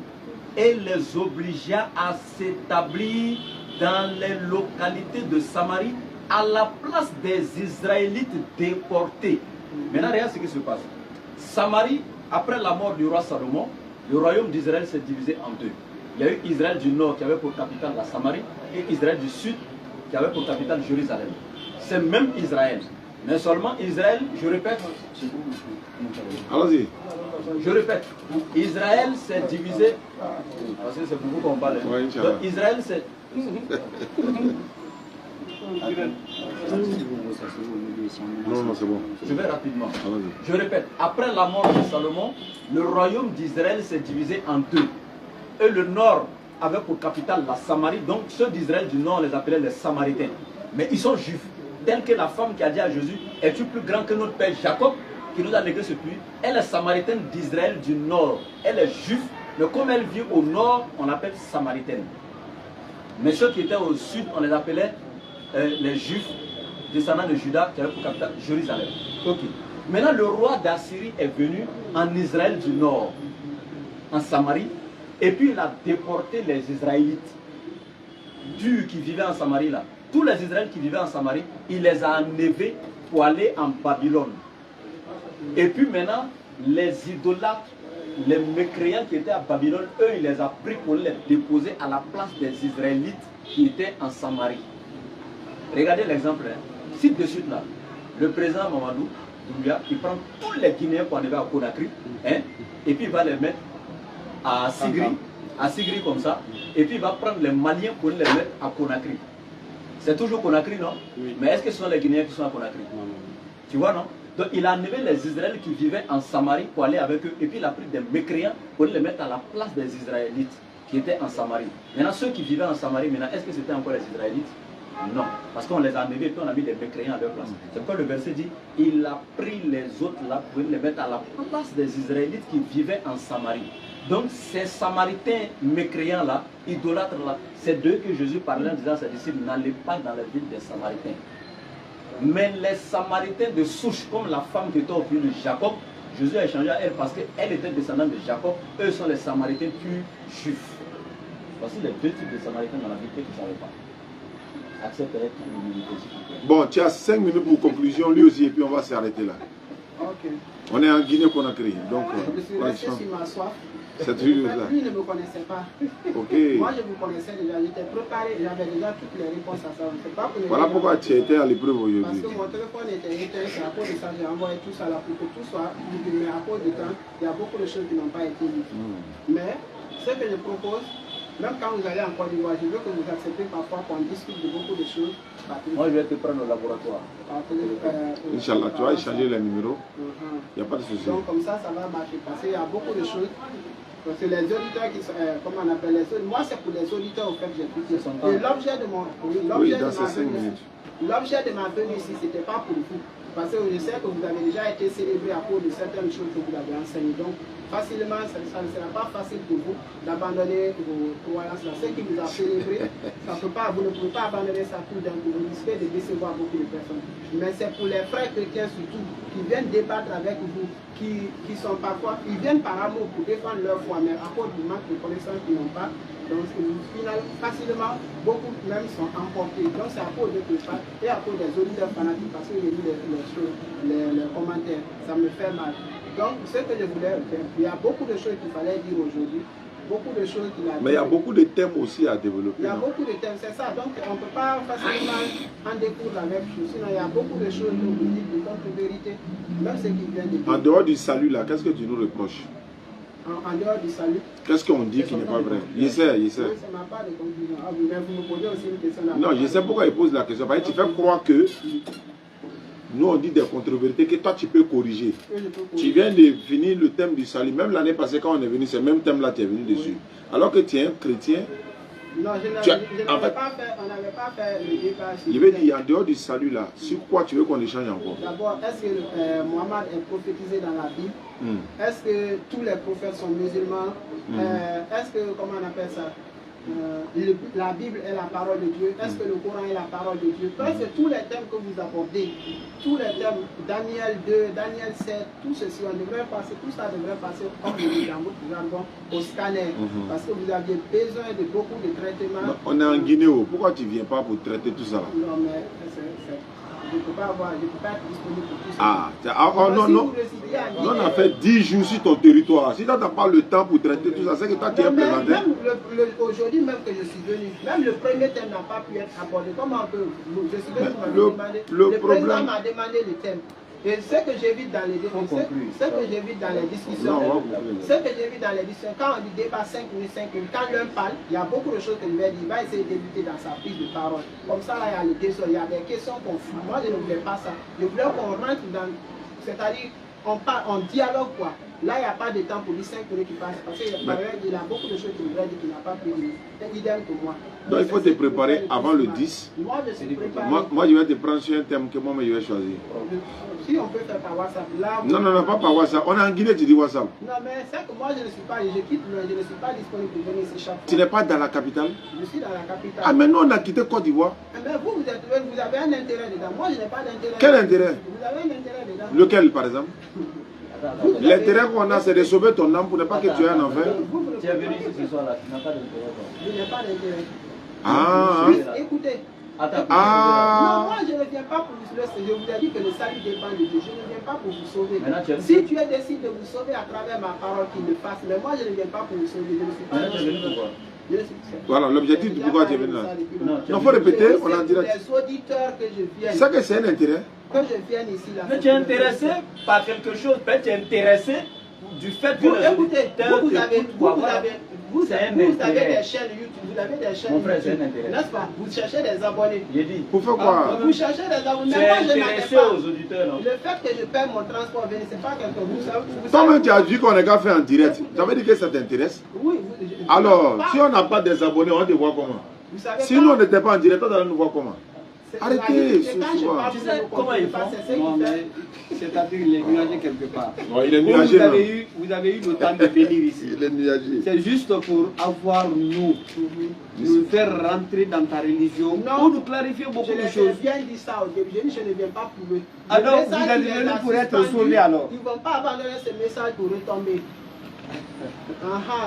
et les obligea à s'établir dans les localités de Samarie à la place des Israélites déportés. Maintenant, regarde ce qui se passe. Samarie, après la mort du roi Salomon, le royaume d'Israël s'est divisé en deux. Il y a eu Israël du nord qui avait pour capitale la Samarie et Israël du sud qui avait pour capitale Jérusalem. C'est même Israël. Mais seulement Israël, je répète. Allons-y. Je répète, Israël s'est divisé. Parce que c'est pour vous qu'on parle. Oui, donc Israël s'est. Non, c'est bon. Je vais rapidement. Je répète, après la mort de Salomon, le royaume d'Israël s'est divisé en deux. Et le nord avait pour capitale la Samarie, donc ceux d'Israël du nord, on les appelait les Samaritains. Mais ils sont juifs. Telle que la femme qui a dit à Jésus, es-tu plus grand que notre père Jacob qui nous a légué ce puits? Elle est samaritaine d'Israël du nord. Elle est juive, mais comme elle vit au nord, on l'appelle samaritaine. Mais ceux qui étaient au sud, on les appelait les juifs descendants de Juda qui avaient pour capitale Jérusalem. Ok. Maintenant, le roi d'Assyrie est venu en Israël du nord, en Samarie, et puis il a déporté les Israélites durs qui vivaient en Samarie là. Tous les Israélites qui vivaient en Samarie, il les a enlevés pour aller en Babylone. Et puis maintenant, les idolâtres, les mécréants qui étaient à Babylone, eux, il les a pris pour les déposer à la place des Israélites qui étaient en Samarie. Regardez l'exemple. Hein. Si de suite là, le président Mamadou Doumbouya, il prend tous les Guinéens qu'on avait à Conakry, hein, et puis il va les mettre à Sigri comme ça, et puis il va prendre les Maliens pour les mettre à Conakry. C'est toujours Conakry, non? Oui. Mais est-ce que ce sont les Guinéens qui sont à Conakry? Non. Tu vois, non? Donc il a enlevé les Israélites qui vivaient en Samarie pour aller avec eux, et puis il a pris des mécréants pour les mettre à la place des Israélites qui étaient en Samarie. Maintenant, ceux qui vivaient en Samarie, maintenant, est-ce que c'était encore les Israélites? Non, parce qu'on les a enlevés et puis on a mis des mécréants à leur place. C'est pourquoi le verset dit, il a pris les autres là pour les mettre à la place des Israélites qui vivaient en Samarie. Donc ces Samaritains mécréants là, idolâtres là, c'est d'eux que Jésus parlait en disant à ses disciples, n'allez pas dans la ville des Samaritains. Mais les Samaritains de souche, comme la femme qui était au puits de Jacob, Jésus a échangé à elle parce qu'elle était descendante de Jacob. Eux sont les Samaritains plus juifs. Voici les deux types de Samaritains dans la Bible que tu ne savais pas. Accepte avec humilité. Bon, tu as 5 minutes pour conclusion, lui aussi, et puis on va s'arrêter là. Ok. On est en Guinée-Conakry, donc je suis resté sur ma soif. C'est toujours ça. Lui ne me connaissait pas. Ok. Moi, je vous connaissais déjà, j'étais préparé, j'avais déjà toutes les réponses à ça. Pas pour voilà pourquoi tu étais à l'épreuve aujourd'hui. Parce que mon téléphone était éteint, c'est à cause de ça, j'ai envoyé tout ça là pour que tout soit libre. Mais à cause du temps, il y a beaucoup de choses qui n'ont pas été dites. Mais ce que je propose, même quand vous allez en Côte d'Ivoire, je veux que vous acceptez parfois qu'on discute de beaucoup de choses. Moi, je vais te prendre au laboratoire. Inch'Allah, tu vas échanger les numéros. Il n'y a pas de souci. Donc, comme ça, ça va marcher. Parce qu'il y a beaucoup de choses Parce que les auditeurs qui sont, comment on appelle les auditeurs, moi c'est pour les auditeurs au fait que j'ai écouté. Et l'objet de mon, l'objet de ma venue ici, c'était pas pour vous. Parce que je sais que vous avez déjà été célébré à cause de certaines choses que vous avez enseignées. Donc, facilement, ça ne sera pas facile pour vous d'abandonner vos croyances là. Ce qui vous a célébré, vous ne pouvez pas abandonner ça tout d'un coup. Vous risquez de décevoir beaucoup de personnes. Mais c'est pour les frères chrétiens surtout, qui viennent débattre avec vous, qui sont parfois, ils viennent par amour pour défendre leur foi, mais à cause du manque de connaissances qu'ils n'ont pas. Donc, finalement, facilement, beaucoup même sont emportés. Donc, c'est à cause de tout ça et à cause des auditeurs fanatiques, parce que j'ai lu les commentaires. Ça me fait mal. Donc, ce que je voulais faire, il y a beaucoup de choses qu'il fallait dire aujourd'hui. Beaucoup de choses qu'il a dit. Mais il y a beaucoup de thèmes aussi à développer. Il y a beaucoup de thèmes, c'est ça. Donc, on ne peut pas facilement en découdre la même chose. Sinon, il y a beaucoup de choses que vous dites, de contre-vérité, même ce qui vient de dire. En dehors du salut, là, qu'est-ce que tu nous reproches? En dehors du salut. Qu'est-ce qu'on dit qui n'est pas vrai? Je sais. Oui, ça n'a pas de conclusion. Ah, vous me posez aussi une question là. Non, je sais pourquoi il pose la question. Parce que tu fais croire que nous on dit des contre-vérités que toi tu peux corriger. Tu viens de finir le thème du salut. Même l'année passée quand on est venu, c'est le même thème là tu es venu dessus. Alors que tu es un chrétien. Non, on n'avait pas fait le débat. Je veux dire, en dehors du salut là, sur quoi tu veux qu'on échange encore? D'abord, est-ce que Mohammed est prophétisé dans la Bible? Est-ce que tous les prophètes sont musulmans? Est-ce que, comment on appelle ça? La Bible est la parole de Dieu. Est-ce que le Coran est la parole de Dieu? Presque tous les thèmes que vous abordez, tous les thèmes, Daniel 2, Daniel 7, tout ceci, on devrait passer, tout ça devrait passer comme dans votre jargon au scanner. Parce que vous aviez besoin de beaucoup de traitements. On est en Guinée, pourquoi tu ne viens pas pour traiter tout ça? Non, mais je ne peux pas être disponible pour tout ça. Non. On a fait 10 jours sur ton territoire. Si tu n'as pas le temps pour traiter tout ça, c'est que toi tu es implémenté. Même aujourd'hui même que je suis venu, même le premier thème n'a pas pu être abordé. Comment on peut? Je suis venu, le président m'a demandé le thème. Et ce que j'évite dans les discussions, quand on dit débat 5 minutes, quand l'un parle, il y a beaucoup de choses que je vais dire, il va essayer d'éviter dans sa prise de parole. Comme ça, là, il y a le désordre, il y a des questions confuses. Moi, je ne voulais pas ça. Je voulais qu'on rentre dans, c'est-à-dire, on dialogue quoi. Là, il n'y a pas de temps pour lui 5 minutes qui passent. Parce qu'il y a beaucoup de choses qu'il voudrait dire qu'il n'a pas pu dire. C'est idem que moi. Donc, il faut te préparer avant le 10. Moi, je suis préparé. Moi, je vais te prendre sur un thème que moi, je vais choisir. Si on peut faire par WhatsApp, là... Non, pas par WhatsApp. On est en Guinée, tu dis WhatsApp. Non, mais c'est que moi, je ne suis pas disponible pour venir ici chaque fois. Tu n'es pas dans la capitale? Je suis dans la capitale. Ah, mais nous, on a quitté Côte d'Ivoire. Mais vous avez un intérêt dedans. Moi, je n'ai pas d'intérêt. Quel intérêt? Vous avez un intérêt dedans. Lequel, par exemple? L'intérêt qu'on a, c'est de sauver ton âme pour ne pas que tu aies un enfer. Tu es venu ici ce soir-là, tu n'as pas d'intérêt. Je n'ai pas d'intérêt. Ah, écoutez. Ah. Non, moi je ne viens pas pour vous sauver. Je vous ai dit que le salut dépend de Dieu. Je ne viens pas pour vous sauver. Si tu décides de vous sauver à travers ma parole, qu'il le fasse. Mais moi je ne viens pas pour vous sauver. Je ne suis pas. Voilà, l'objectif du pourquoi tu es venu là. Non, il faut répéter, on a direct. Les auditeurs que je viens. Ça que c'est un intérêt. Que je vienne ici là. Mais tu es intéressé par quelque chose, peut-être tu es intéressé du fait que les auditeurs vous avez des chaînes YouTube, vous avez des chaînes YouTube, n'est-ce pas? Vous cherchez des abonnés. Pour faire quoi? Vous cherchez des abonnés. Tu es intéressé aux auditeurs, non? Le fait que je paie mon transport, c'est pas quelque chose. Toi-même, tu as dit qu'on est qu'à faire en direct. Ça veut dire que ça t'intéresse? Oui. Alors, si on n'a pas des abonnés, on te voit comment? Si nous, on n'était pas en direct, on allait nous voir comment? Arrêtez, tu sais comment ils font? Non, mais c'est-à-dire qu'il est nuagé quelque part. Ouais, il est nuagé. Vous avez eu le temps de venir ici. Il est nuagé. C'est juste pour avoir nous faire rentrer dans ta religion, pour nous clarifier beaucoup de choses. Je viens dire ça au début, je ne viens pas pour eux. Alors, vous êtes venu pour être sauvé alors? Ils ne vont pas abandonner ce message pour retomber.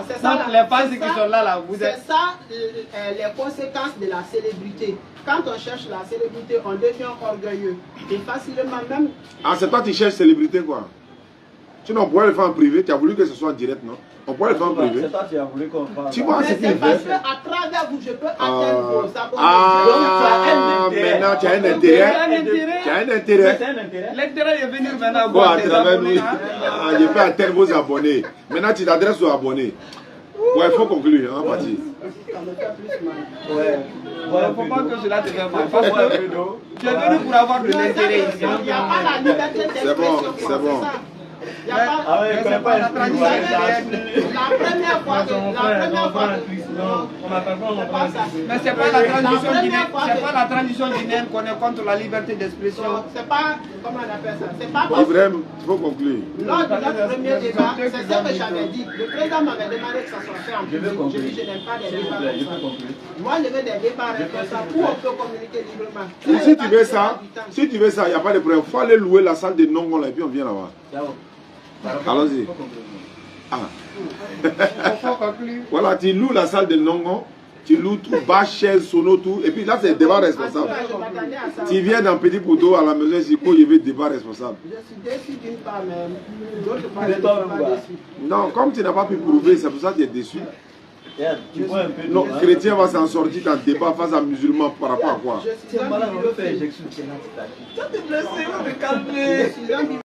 C'est ça, les fans qui sont là, vous êtes... C'est ça les conséquences de la célébrité. Quand on cherche la célébrité, on devient orgueilleux. Et facilement même... Ah, c'est toi qui cherches célébrité quoi? Sinon, on pourrait le faire en privé. Tu as voulu que ce soit en direct, non? On pourrait le faire en privé. C'est toi qui as voulu qu'on fasse. Tu vois, c'est parce qu'à travers vous, je peux atteindre vos abonnés. Ah, maintenant tu as un intérêt. Tu as un intérêt. L'intérêt est venu maintenant. Bon, à travers nous, je peux atteindre vos abonnés. Maintenant, tu t'adresses aux abonnés. Ouais, il faut conclure, hein, parti. Ça me fait plus mal. Ouais. Il ne faut pas que cela te fait mal. Parce que tu es venu pour avoir de l'intérêt ici. Il n'y a pas la liberté d'expression. C'est bon. Il y a pas. Ah ouais, il connaît pas la tradition. La première fois que. Mais c'est pas la transition guinéenne. C'est pas la transition guinéenne qu'on est contre la liberté d'expression. C'est pas. Comment on appelle ça? C'est pas. Ibrahim, il faut conclure. Lors de notre premier débat, c'est ce que j'avais dit. Le président m'avait demandé que ça soit fait en public. Je dis, je n'aime pas les débats comme ça. Moi, je veux des débats responsables où on peut communiquer librement. Si tu veux ça, il n'y a pas de problème. Il faut aller louer la salle de Nongon là et puis on vient là-bas. Allons-y. Ah. Voilà, tu loues la salle de Nongon, tu loues tout, bas, chaise, sono, tout. Et puis là, c'est débat responsable. Tu viens dans Petit Poteau à la maison, si je veux débat responsable. Je suis déçu d'une part, mais d'autre part, je ne suis pas déçu. Non, comme tu n'as pas pu prouver, c'est pour ça que tu es déçu. Non, chrétien va s'en sortir dans le débat face à musulman par rapport à quoi? Je suis un